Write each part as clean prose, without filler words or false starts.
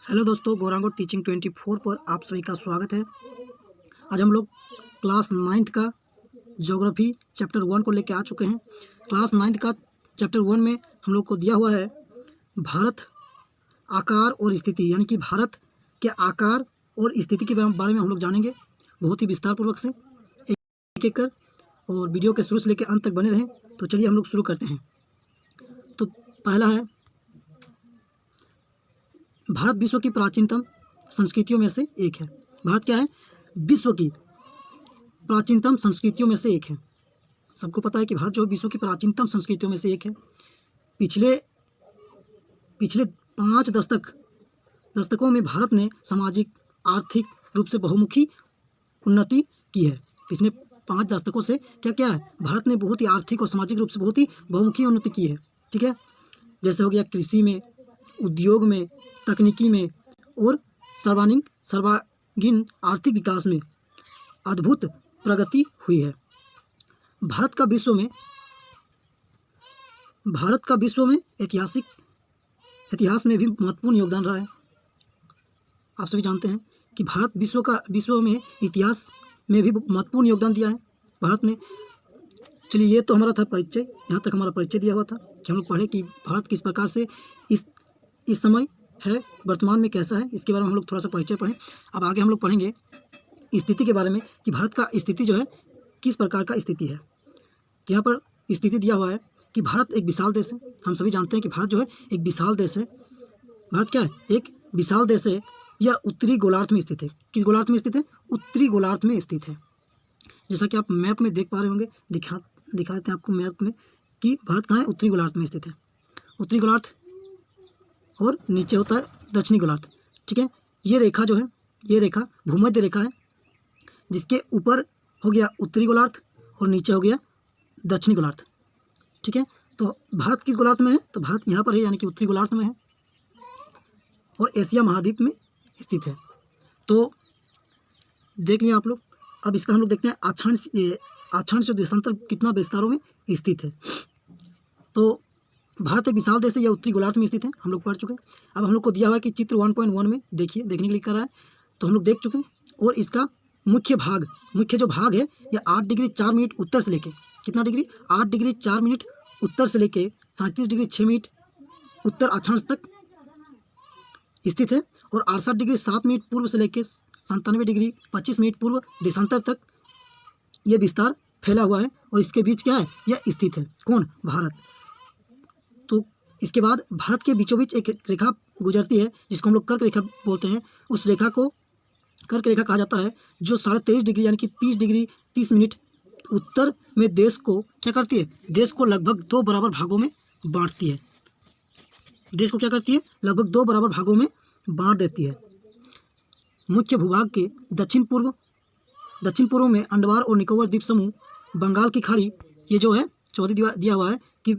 Hello दोस्तों, Gauranga teaching 24 पर आप सभी का स्वागत है। आज हम लोग क्लास 9th का ज्योग्राफी चैप्टर 1 को लेकर आ चुके हैं। क्लास 9th का चैप्टर 1 में हम लोग को दिया हुआ है भारत आकार और स्थिति, यानी कि भारत के आकार और स्थिति के बारे में हम लोग जानेंगे बहुत ही विस्तार पूर्वक से, एक एक कर। और वीडियो के शुरू से लेकर अंत तक बने रहें। तो चलिए हम लोग शुरू करते हैं। तो पहला है, भारत विश्व की प्राचीनतम संस्कृतियों में से एक है। भारत क्या है? विश्व की प्राचीनतम संस्कृतियों में से एक है। सबको पता है कि भारत जो है विश्व की प्राचीनतम संस्कृतियों में से एक है। पिछले 5 दशकों में भारत ने सामाजिक आर्थिक रूप से बहुमुखी उन्नति की है। पिछले 5 दशकों से क्या है, भारत ने बहुत ही आर्थिक और सामाजिक रूप से बहुत ही बहुमुखी उन्नति की है। ठीक है, जैसे हो गया कृषि में, उद्योग में, तकनीकी में और सर्वांगीण आर्थिक विकास में अद्भुत प्रगति हुई है। भारत का विश्व में इतिहास में भी महत्वपूर्ण योगदान रहा है। आप सभी जानते हैं कि भारत विश्व में इतिहास में भी महत्वपूर्ण योगदान दिया है भारत ने। चलिए, ये तो हमारा था परिचय। यहाँ तक हमारा परिचय दिया हुआ था कि हम लोग पढ़े कि भारत किस प्रकार से इस समय है, वर्तमान में कैसा है, इसके बारे में हम लोग थोड़ा सा परिचय पढ़ें। अब आगे हम लोग पढ़ेंगे स्थिति के बारे में कि भारत का स्थिति जो है किस प्रकार का स्थिति है। तो यहाँ पर स्थिति दिया हुआ है कि भारत एक विशाल देश है। हम सभी जानते हैं कि भारत जो है एक विशाल देश है। भारत क्या है? एक विशाल देश है। यह उत्तरी गोलार्ध में स्थित है। किस गोलार्ध में स्थित है? उत्तरी गोलार्ध में स्थित है। जैसा कि आप मैप में देख पा रहे होंगे, दिखाते हैं आपको मैप में कि भारत कहाँ है? उत्तरी गोलार्ध में स्थित है। उत्तरी गोलार्ध और नीचे होता है दक्षिणी गोलार्ध। ठीक है, ये रेखा जो है, ये रेखा भूमध्य रेखा है, जिसके ऊपर हो गया उत्तरी गोलार्ध और नीचे हो गया दक्षिणी गोलार्ध। ठीक है, तो भारत किस गोलार्ध में है? तो भारत यहाँ पर है, यानी कि उत्तरी गोलार्ध में है और एशिया महाद्वीप में स्थित है। तो देख लिया आप लोग। अब इसका हम लोग देखते हैं अक्षांश से देशांतर कितना विस्तारों में स्थित है। तो भारत एक विशाल देश है, यह उत्तरी गोलार्ध में स्थित है, हम लोग पढ़ चुके हैं। अब हम लोग को दिया हुआ है कि चित्र 1.1 में देखने के लिए कर रहा है, तो हम लोग देख चुके हैं। और इसका मुख्य जो भाग है, यह 8 डिग्री 4 मिनट उत्तर से लेके, कितना डिग्री? 8 डिग्री 4 मिनट उत्तर से लेके 37 डिग्री 6 मिनट उत्तर अक्षांश तक स्थित है। और 68 डिग्री 7 मिनट पूर्व से लेके 97 डिग्री 25 मिनट पूर्व देशांतर तक यह विस्तार फैला हुआ है। और इसके बीच क्या है? यह स्थित है। कौन? भारत। तो इसके बाद भारत के बीचों बीच एक रेखा गुजरती है, जिसको हम लोग कर्क रेखा बोलते हैं। उस रेखा को कर्क रेखा कहा जाता है, जो 23.5 डिग्री यानी कि 30 डिग्री 30 मिनट उत्तर में देश को क्या करती है? देश को लगभग 2 बराबर भागों में बांटती है। देश को क्या करती है? लगभग 2 बराबर भागों में बांट देती है। मुख्य भूभाग के दक्षिण पूर्व में अंडमान और निकोबार द्वीप समूह, बंगाल की खाड़ी, ये जो है चौथी दिया हुआ है कि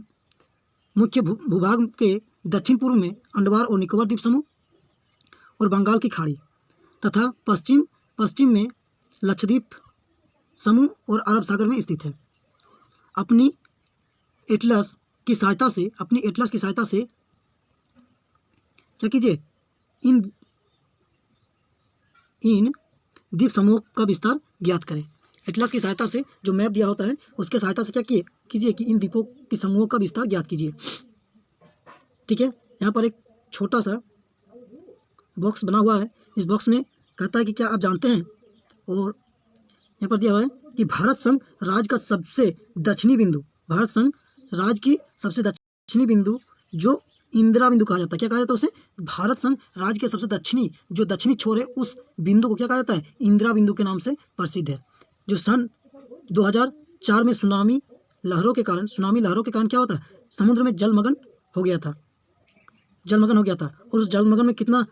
मुख्य भूभाग के दक्षिण पूर्व में अंडमान और निकोबार द्वीप समूह और बंगाल की खाड़ी तथा पश्चिम में लक्षद्वीप समूह और अरब सागर में स्थित है। अपनी एटलस की सहायता से क्या कीजिए? इन द्वीप समूह का विस्तार ज्ञात करें। एटलस की सहायता से, जो मैप दिया होता है उसके सहायता से क्या कीजिए कि इन द्वीपों के समूहों का विस्तार ज्ञात कीजिए। ठीक है, यहाँ पर एक छोटा सा बॉक्स बना हुआ है। इस बॉक्स में कहता है कि क्या आप जानते हैं, और यहाँ पर दिया हुआ है कि भारत संघ राज्य का सबसे दक्षिणी बिंदु जो इंदिरा बिंदु कहा जाता है। क्या कहा जाता है उसे? भारत संघ राज्य के सबसे जो दक्षिणी छोर है, उस बिंदु को क्या कहा जाता है? इंदिरा बिंदु के नाम से प्रसिद्ध है। जो सन 2004 में सुनामी लहरों के कारण क्या होता है? समुद्र में जलमग्न हो गया था। और उस जलमग्न में कितना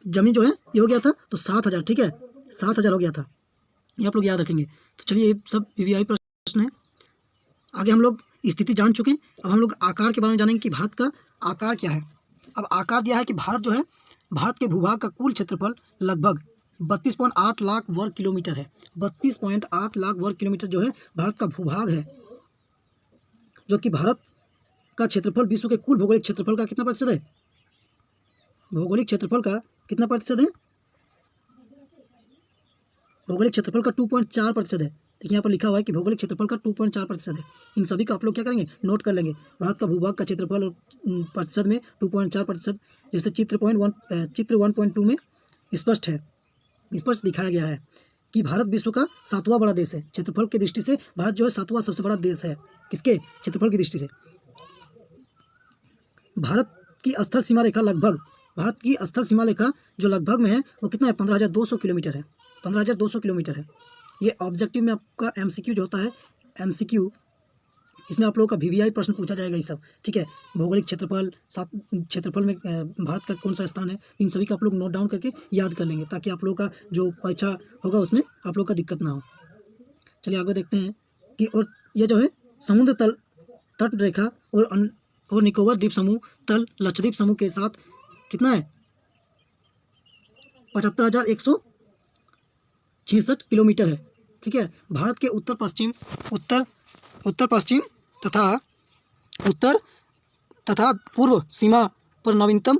जमीन जो है ये हो गया था? तो 7,000। ठीक है, 7,000 हो गया था। ये आप लोग याद रखेंगे। तो चलिए, ये सब वीवीआई प्रश्न है। आगे हम लोग स्थिति जान चुके हैं। अब हम लोग आकार के बारे में जानेंगे कि भारत का आकार क्या है। अब आकार दिया है कि भारत के भूभाग का कुल क्षेत्रफल लगभग 32.8 लाख वर्ग किलोमीटर है। 32.8 लाख वर्ग किलोमीटर जो है भारत का भूभाग है, जो कि भारत का क्षेत्रफल विश्व के कुल भौगोलिक क्षेत्रफल का कितना प्रतिशत है? भौगोलिक क्षेत्रफल का कितना प्रतिशत है? भौगोलिक क्षेत्रफल का 2.4% है। देखिए यहाँ पर लिखा हुआ है कि भौगोलिक क्षेत्रफल का 2.4% है। इन सभी का आप लोग क्या करेंगे, नोट कर लेंगे। भारत का भूभाग का क्षेत्रफल और प्रतिशत में 2.4%, जैसे चित्र 1.2 में स्पष्ट है, स्पष्ट दिखाया गया है कि भारत विश्व का 7वां बड़ा देश है। क्षेत्रफल की दृष्टि से भारत जो है 7वां सबसे बड़ा देश है। किसके? क्षेत्रफल की दृष्टि से। भारत की स्थल सीमा रेखा लगभग, भारत की स्थल सीमा रेखा जो लगभग में है वो कितना है? 15,200 किलोमीटर है। 15,200 किलोमीटर है। ये ऑब्जेक्टिव में आपका MCQ जो होता है, MCQ, इसमें आप लोगों का VVI प्रश्न पूछा जाएगा ये सब, ठीक है। भौगोलिक क्षेत्रफल, सात क्षेत्रफल में भारत का कौन सा स्थान है, इन सभी का आप लोग नोट डाउन करके याद कर लेंगे, ताकि आप लोगों का जो परीक्षा होगा उसमें आप लोग का दिक्कत ना हो। चलिए आगे देखते हैं कि और ये जो है समुद्र तल, तट रेखा और निकोबार द्वीप समूह तल लक्षद्वीप समूह के साथ कितना है? 75,166 किलोमीटर है, ठीक है। भारत के उत्तर पश्चिम तथा पूर्व सीमा पर नवीनतम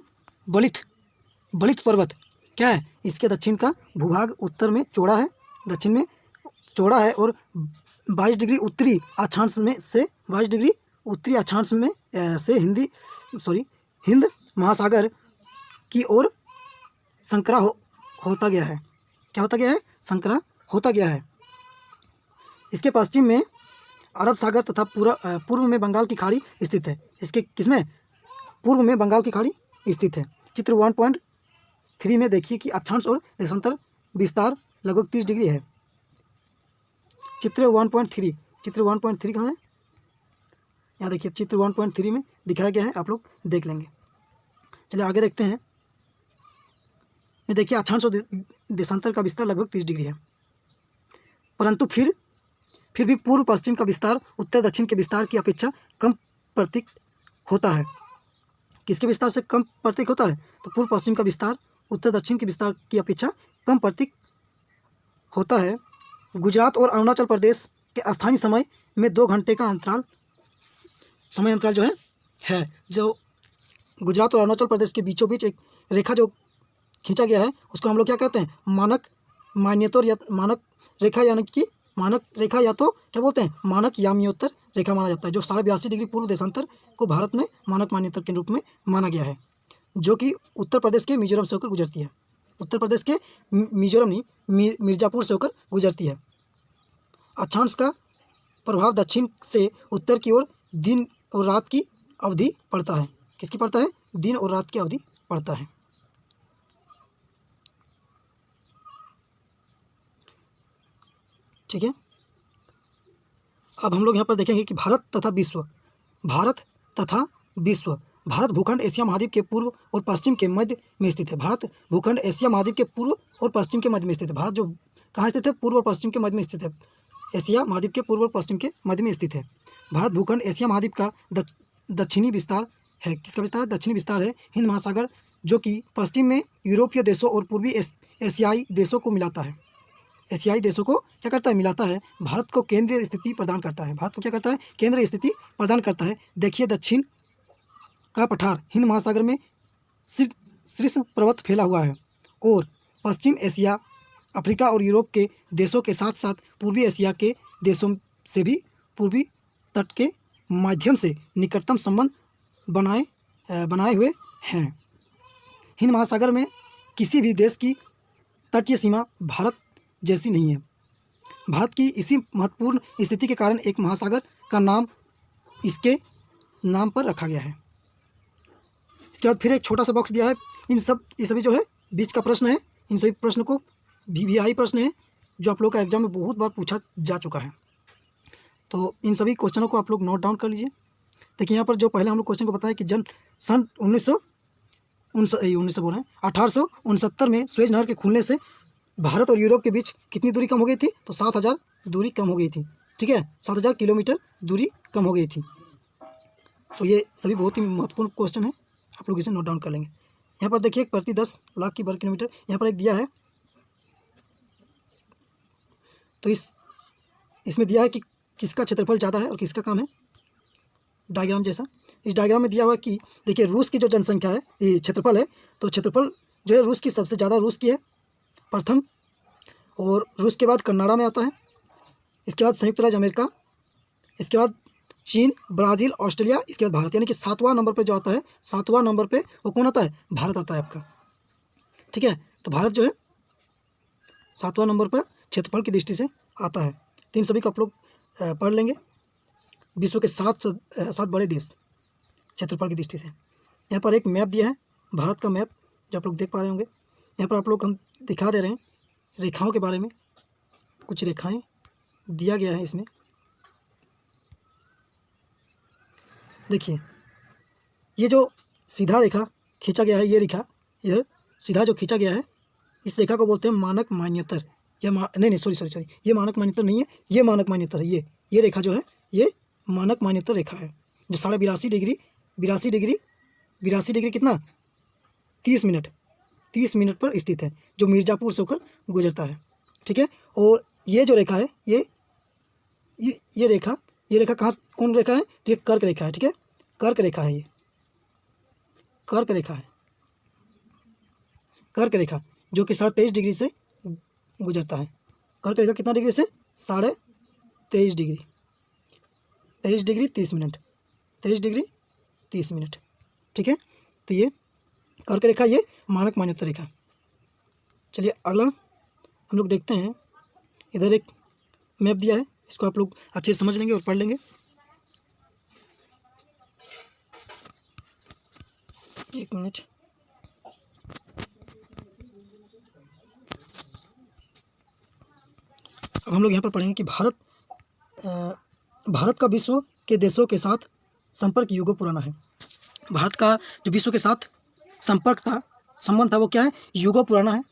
बलित पर्वत क्या है? इसके दक्षिण का भूभाग उत्तर में चौड़ा है, दक्षिण में चौड़ा है और 22 डिग्री उत्तरी अक्षांश में से 22 डिग्री उत्तरी अक्षांश में से हिंद महासागर की ओर संकरा होता गया है। क्या होता गया है? संकरा होता गया है। इसके पश्चिम में अरब सागर तथा पूर्व में बंगाल की खाड़ी स्थित है। इसके किसमें? पूर्व में बंगाल की खाड़ी स्थित है। चित्र 1.3 में देखिए कि अक्षांश और देशांतर विस्तार लगभग 30 डिग्री है। चित्र 1.3 कहाँ है? यहाँ देखिए, चित्र 1.3 में दिखाया गया है, आप लोग देख लेंगे। चलिए आगे देखते हैं। ये देखिए अक्षांश और देशांतर का विस्तार लगभग 30 डिग्री है, परंतु फिर भी पूर्व पश्चिम का विस्तार उत्तर दक्षिण के विस्तार की अपेक्षा कम प्रतीत होता है। किसके विस्तार से कम प्रतीत होता है? तो पूर्व पश्चिम का विस्तार उत्तर दक्षिण के विस्तार की अपेक्षा कम प्रतीत होता है। गुजरात और अरुणाचल प्रदेश के स्थानीय समय में 2 घंटे का समय अंतराल जो है जो गुजरात और अरुणाचल प्रदेश के बीचों बीच एक रेखा जो खींचा गया है उसको हम लोग क्या कहते हैं? मानक मान्यतोर या मानक रेखा, यानी कि मानक रेखा, या तो क्या बोलते हैं? मानक याम्योत्तर रेखा माना जाता है, जो 82.5 डिग्री पूर्व देशांतर को भारत में मानक मान्यता के रूप में माना गया है, जो कि उत्तर प्रदेश के मिजोरम से होकर गुजरती है। उत्तर प्रदेश के मिजोरम नहीं, मिर्जापुर से होकर गुजरती है। अक्षांश का प्रभाव दक्षिण से उत्तर की ओर दिन और रात की अवधि पड़ता है। किसकी पड़ता है? दिन और रात की अवधि पड़ता है। ठीक है, अब हम लोग यहाँ पर देखेंगे कि भारत तथा विश्व। भारत भूखंड एशिया महाद्वीप के पूर्व और पश्चिम के मध्य में स्थित है। भारत भूखंड एशिया महाद्वीप के पूर्व और पश्चिम के मध्य में स्थित है। भारत जो कहाँ स्थित है? पूर्व और पश्चिम के मध्य में स्थित है। एशिया महाद्वीप के पूर्व और पश्चिम के मध्य में स्थित है। भारत भूखंड एशिया महाद्वीप का दक्षिणी विस्तार है। किसका विस्तार है? दक्षिणी विस्तार है हिंद महासागर, जो कि पश्चिम में यूरोपीय देशों और पूर्वी एशियाई देशों को मिलाता है। एशियाई देशों को क्या करता है? मिलाता है। भारत को केंद्रीय स्थिति प्रदान करता है। भारत को क्या करता है? केंद्रीय स्थिति प्रदान करता है। देखिए दक्षिण का पठार हिंद महासागर में शीर्ष पर्वत फैला हुआ है और पश्चिम एशिया, अफ्रीका और यूरोप के देशों के साथ साथ पूर्वी एशिया के देशों से भी पूर्वी तट के माध्यम से निकटतम संबंध बनाए हुए हैं। हिंद महासागर में किसी भी देश की तटीय सीमा भारत जैसी नहीं है। भारत की इसी महत्वपूर्ण स्थिति के कारण एक महासागर का नाम इसके नाम पर रखा गया है। इसके बाद फिर एक छोटा सा बॉक्स दिया है। ये सभी जो है बीच का प्रश्न है। इन सभी प्रश्न को VVI प्रश्न है, जो आप लोग का एग्जाम में बहुत बार पूछा जा चुका है। तो इन सभी क्वेश्चनों को आप लोग नोट डाउन कर लीजिए। देखिए यहाँ पर जो पहले हम लोग क्वेश्चन को बताया कि सन 1869 में स्वेज नहर के खुलने से भारत और यूरोप के बीच कितनी दूरी कम हो गई थी? तो 7,000 दूरी कम हो गई थी। ठीक है, 7,000 किलोमीटर दूरी कम हो गई थी। तो ये सभी बहुत ही महत्वपूर्ण क्वेश्चन है, आप लोग इसे नोट डाउन कर लेंगे। यहाँ पर देखिए प्रति 10 लाख की वर्ग किलोमीटर यहाँ पर एक दिया है। तो इसमें दिया है कि किसका क्षेत्रफल ज़्यादा है और किसका कम है। डायग्राम जैसा। इस डायग्राम में दिया हुआ है कि देखिए रूस की जो जनसंख्या है, ये क्षेत्रफल है, तो क्षेत्रफल जो है रूस की सबसे ज़्यादा रूस की है प्रथम, और रूस के बाद कनाडा में आता है, इसके बाद संयुक्त राज्य अमेरिका, इसके बाद चीन, ब्राज़ील, ऑस्ट्रेलिया, इसके बाद भारत, यानी कि 7वां नंबर पे जो आता है, 7वां नंबर पे वो कौन आता है? भारत आता है आपका। ठीक है, तो भारत जो है 7वां नंबर पर क्षेत्रफल की दृष्टि से आता है। तो इन सभी को आप लोग पढ़ लेंगे। विश्व के 7 बड़े देश क्षेत्रफल की दृष्टि से। यहाँ पर एक मैप दिया है, भारत का मैप, जो आप लोग देख पा रहे होंगे। यहाँ पर आप लोग हम दिखा दे रहे हैं रेखाओं के बारे में, कुछ रेखाएं दिया गया है इसमें। देखिए ये जो सीधा रेखा खींचा गया है, ये रेखा इधर सीधा जो खींचा गया है, इस रेखा को बोलते हैं मानक मान्यतर। नहीं सॉरी, ये मानक मान्यतर नहीं है, ये मानक मान्यतर है। ये रेखा जो है ये मानक मान्यतर रेखा है, जो 82.5 डिग्री कितना 30 मिनट पर स्थित है, जो मिर्ज़ापुर से होकर गुजरता है। ठीक है, और ये जो रेखा है, ये रेखा कहाँ, कौन रेखा है? तो ये कर्क रेखा है। ठीक है, कर्क रेखा है, ये कर्क रेखा जो कि 23.5 डिग्री से गुजरता है। कर्क रेखा कितना डिग्री से? 23.5 degree, 23 degree 30 minute, 23 degree 30 minute. ठीक है, तो ये कर्क रेखा, ये मानक मान्यता रेखा। चलिए अगला हम लोग देखते हैं। इधर एक मैप दिया है, इसको आप लोग अच्छे से समझ लेंगे और पढ़ लेंगे। एक मिनट, अब हम लोग यहाँ पर पढ़ेंगे कि भारत का विश्व के देशों के साथ संपर्क युगों पुराना है। भारत का जो विश्व के साथ संबंध था वो क्या है? युगों पुराना है।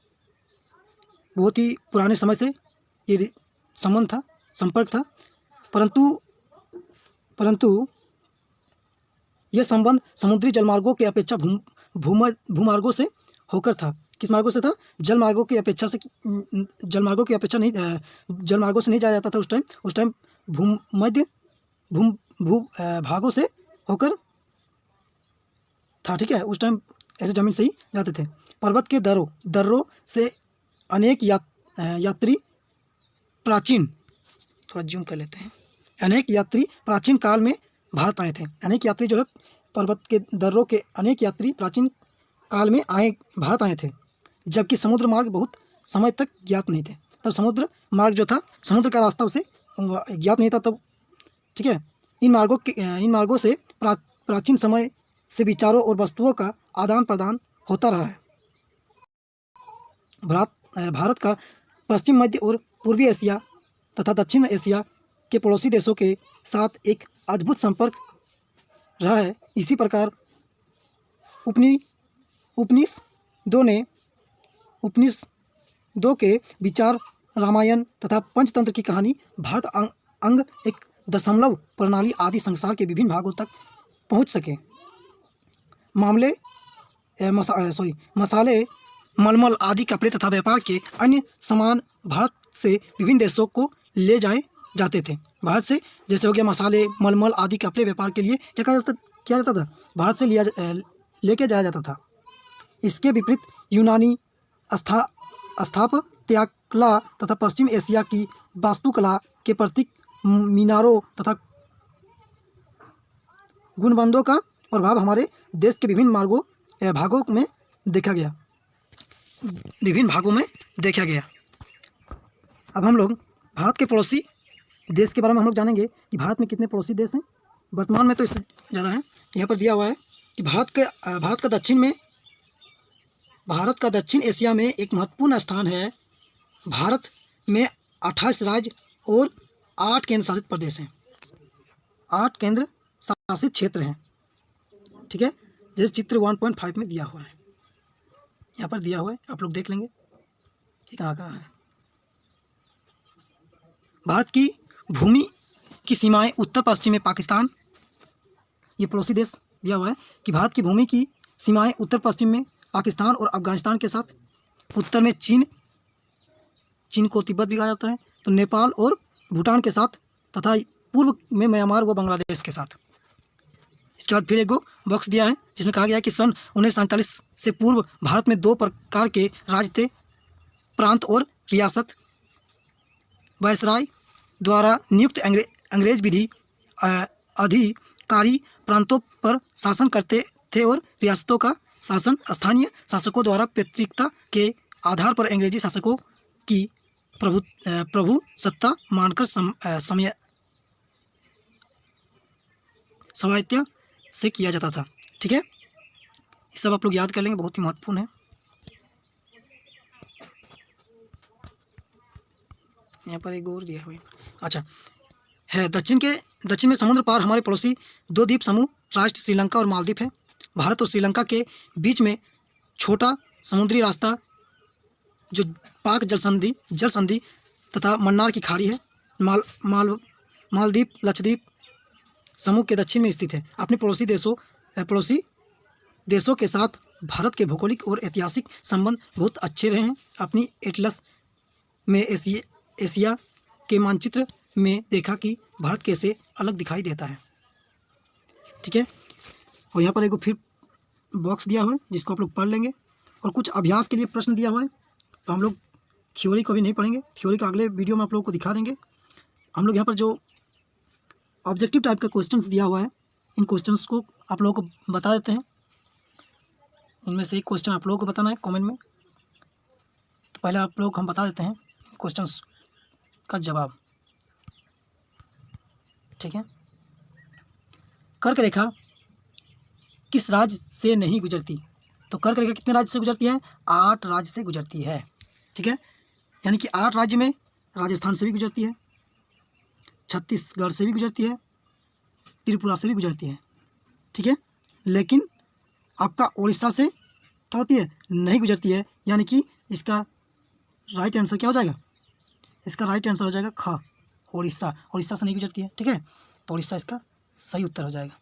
बहुत ही पुराने समय से ये संबंध था, संपर्क था। परंतु यह संबंध समुद्री जलमार्गों के अपेक्षा भूमार्गों से होकर था। किस मार्गों से था? जलमार्गों की अपेक्षा से नहीं, जलमार्गों से नहीं जाया जाता था उस टाइम भू भागों से होकर था। ठीक है, उस टाइम ऐसे ज़मीन से ही जाते थे। पर्वत के दर्रों से अनेक यात्री प्राचीन, थोड़ा जूम कर लेते हैं, अनेक यात्री प्राचीन काल में भारत आए थे। अनेक यात्री जो है पर्वत के दर्रों के अनेक यात्री प्राचीन काल में भारत आए थे, जबकि समुद्र मार्ग बहुत समय तक ज्ञात नहीं थे। तब समुद्र मार्ग जो था, समुद्र का रास्ता उसे ज्ञात नहीं था तब। ठीक है, इन मार्गों से प्राचीन समय से विचारों और वस्तुओं का आदान प्रदान होता रहा है। भारत का पश्चिम, मध्य और पूर्वी एशिया तथा दक्षिण एशिया के पड़ोसी देशों के साथ एक अद्भुत संपर्क रहा है। इसी प्रकार उपनिषदों के विचार, रामायण तथा पंचतंत्र की कहानी, भारत अंग एक दशमलव प्रणाली आदि संसार के विभिन्न भागों तक पहुंच सके। मसाले, मलमल आदि कपड़े तथा व्यापार के अन्य सामान भारत से विभिन्न देशों को ले जाए जाते थे। भारत से जैसे हो गया मसाले, मलमल आदि कपड़े व्यापार के लिए क्या जाता था? भारत से लेके जाया जाता था। इसके विपरीत यूनानी स्थापत्यकला तथा पश्चिम एशिया की वास्तुकला के प्रतीक मीनारों तथा गुणबंदों का प्रभाव हमारे देश के विभिन्न भागों में देखा गया। अब हम लोग भारत के पड़ोसी देश के बारे में हम लोग जानेंगे कि भारत में कितने पड़ोसी देश हैं। वर्तमान में तो इससे ज़्यादा है। यहाँ पर दिया हुआ है कि भारत का दक्षिण एशिया में एक महत्वपूर्ण स्थान है। भारत में 28 राज्य और 8 केंद्र शासित प्रदेश हैं, 8 केंद्र शासित क्षेत्र हैं। ठीक है, जैसे चित्र 1.5 में दिया हुआ है, यहाँ पर दिया हुआ है, आप लोग देख लेंगे कि कहाँ है। भारत की भूमि की सीमाएं उत्तर पश्चिम में पाकिस्तान, ये पड़ोसी देश दिया हुआ है कि भारत की भूमि की सीमाएं उत्तर पश्चिम में पाकिस्तान और अफगानिस्तान के साथ, उत्तर में चीन को तिब्बत भी कहा जाता है, तो नेपाल और भूटान के साथ, तथा पूर्व में म्यांमार व बांग्लादेश के साथ। इसके बाद फिर एक बॉक्स दिया है जिसमें कहा गया है कि सन 1947 से पूर्व भारत में 2 प्रकार के राज्य थे, प्रांत और रियासत। वायसराय द्वारा नियुक्त अंग्रेज विधि अधिकारी प्रांतों पर शासन करते थे और रियासतों का शासन स्थानीय शासकों द्वारा पैतृकता के आधार पर अंग्रेजी शासकों की प्रभु सत्ता मानकर स्वायत्त से किया जाता था। ठीक है, ये सब आप लोग याद कर लेंगे, बहुत ही महत्वपूर्ण है। यहाँ पर एक और दिया है भाई। अच्छा है, दक्षिण में समुद्र पार हमारे पड़ोसी 2 द्वीप समूह राष्ट्र श्रीलंका और मालदीव है। भारत और श्रीलंका के बीच में छोटा समुद्री रास्ता जो पाक जल संधि तथा मन्नार की खाड़ी है। मालदीव लक्षद्वीप समूह के दक्षिण में स्थित है। अपने पड़ोसी देशों के साथ भारत के भौगोलिक और ऐतिहासिक संबंध बहुत अच्छे रहे हैं। अपनी एटलस में एशिया के मानचित्र में देखा कि भारत कैसे अलग दिखाई देता है। ठीक है, और यहाँ पर एक फिर बॉक्स दिया हुआ है जिसको आप लोग पढ़ लेंगे, और कुछ अभ्यास के लिए प्रश्न दिया हुआ है। तो हम लोग थ्योरी को भी नहीं पढ़ेंगे, थ्योरी का अगले वीडियो में आप लोगों को दिखा देंगे। हम लोग यहाँ पर जो ऑब्जेक्टिव टाइप का क्वेश्चंस दिया हुआ है, इन क्वेश्चंस को आप लोगों को बता देते हैं। इनमें से एक क्वेश्चन आप लोगों को बताना है कमेंट में। तो पहले आप लोग हम बता देते हैं क्वेश्चंस का जवाब। ठीक है, कर्क रेखा किस राज्य से नहीं गुजरती? तो कर्क रेखा कितने राज्य से गुजरती है? 8 राज्य से गुजरती है। ठीक है, यानी कि 8 राज्य में राजस्थान से भी गुजरती है, छत्तीसगढ़ से भी गुजरती है, त्रिपुरा से भी गुजरती है। ठीक है, लेकिन आपका उड़ीसा से क्या होती है? नहीं गुजरती है। यानी कि इसका राइट आंसर क्या हो जाएगा? इसका राइट आंसर हो जाएगा ख, उड़ीसा से नहीं गुजरती है। ठीक है, तो उड़ीसा इसका सही उत्तर हो जाएगा।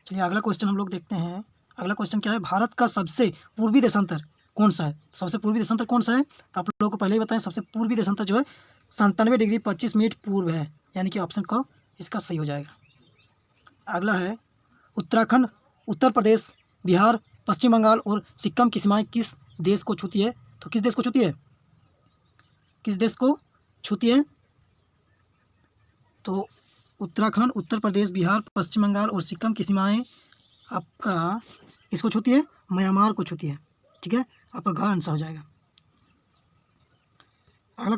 चलिए अगला क्वेश्चन हम लोग देखते हैं। अगला क्वेश्चन क्या है? भारत का सबसे पूर्वी देशांतर कौन सा है? सबसे पूर्वी देशांतर कौन सा है? तो आप लोगों को पहले ही बताएं, सबसे पूर्वी देशांतर जो है 97 डिग्री 25 मिनट पूर्व है, यानी कि ऑप्शन क इसका सही हो जाएगा। अगला है उत्तराखंड, उत्तर प्रदेश, बिहार, पश्चिम बंगाल और सिक्किम की सीमाएं किस देश को छूती है? तो किस देश को छूती है? किस देश को छूती है? तो उत्तराखंड, उत्तर प्रदेश, बिहार, पश्चिम बंगाल और सिक्किम की सीमाएं आपका किसको छूती है? म्यांमार को छूती है। ठीक है, आपका घ आंसर हो जाएगा। अगला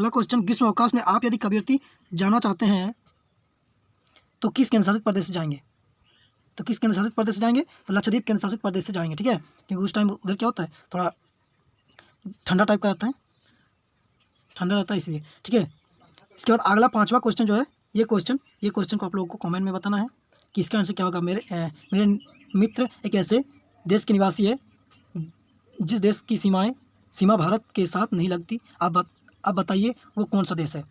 क्वेश्चन ग्रीष्म अवकाश में आप यदि कवयित्री जाना चाहते हैं तो किस केंद्रशासित प्रदेश से जाएंगे? तो किस केंद्रशासित प्रदेश से जाएंगे? तो लक्षद्वीप केंद्रशासित प्रदेश से जाएंगे। ठीक है, क्योंकि उस टाइम उधर क्या होता है, थोड़ा ठंडा टाइप का रहता है, ठंडा रहता है इसलिए। ठीक है, इसके बाद अगला 5वां क्वेश्चन जो है, ये क्वेश्चन को आप लोगों को कमेंट में बताना है कि इसका आंसर क्या होगा। मेरे मित्र एक ऐसे देश के निवासी है जिस देश की सीमा भारत के साथ नहीं लगती। आप बताइए वो कौन सा देश है?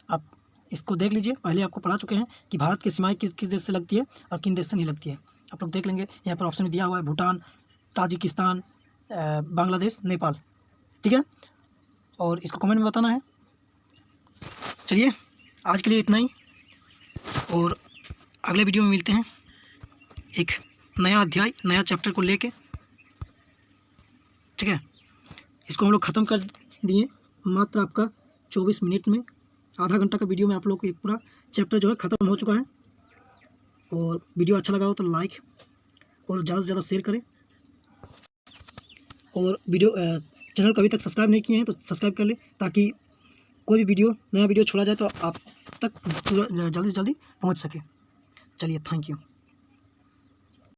आप इसको देख लीजिए, पहले आपको पढ़ा चुके हैं कि भारत की सीमाएं किस देश से लगती है और किन देश से नहीं लगती है। आप लोग देख लेंगे, यहाँ पर ऑप्शन में दिया हुआ है भूटान, ताजिकिस्तान, बांग्लादेश, नेपाल। ठीक है, और इसको कमेंट में बताना है। चलिए आज के लिए इतना ही, और अगले वीडियो में मिलते हैं एक नया अध्याय, नया चैप्टर को लेके। ठीक है, इसको हम लोग ख़त्म कर दिए मात्र आपका 24 मिनट में। आधा घंटा का वीडियो में आप लोग को एक पूरा चैप्टर जो है ख़त्म हो चुका है। और वीडियो अच्छा लगा हो तो लाइक और ज़्यादा से ज़्यादा शेयर करें, और चैनल को अभी तक सब्सक्राइब नहीं किए हैं तो सब्सक्राइब कर लें, ताकि कोई भी नया वीडियो छोड़ा जाए तो आप तक जल्दी से जल्दी पहुंच सके। चलिए, थैंक यू।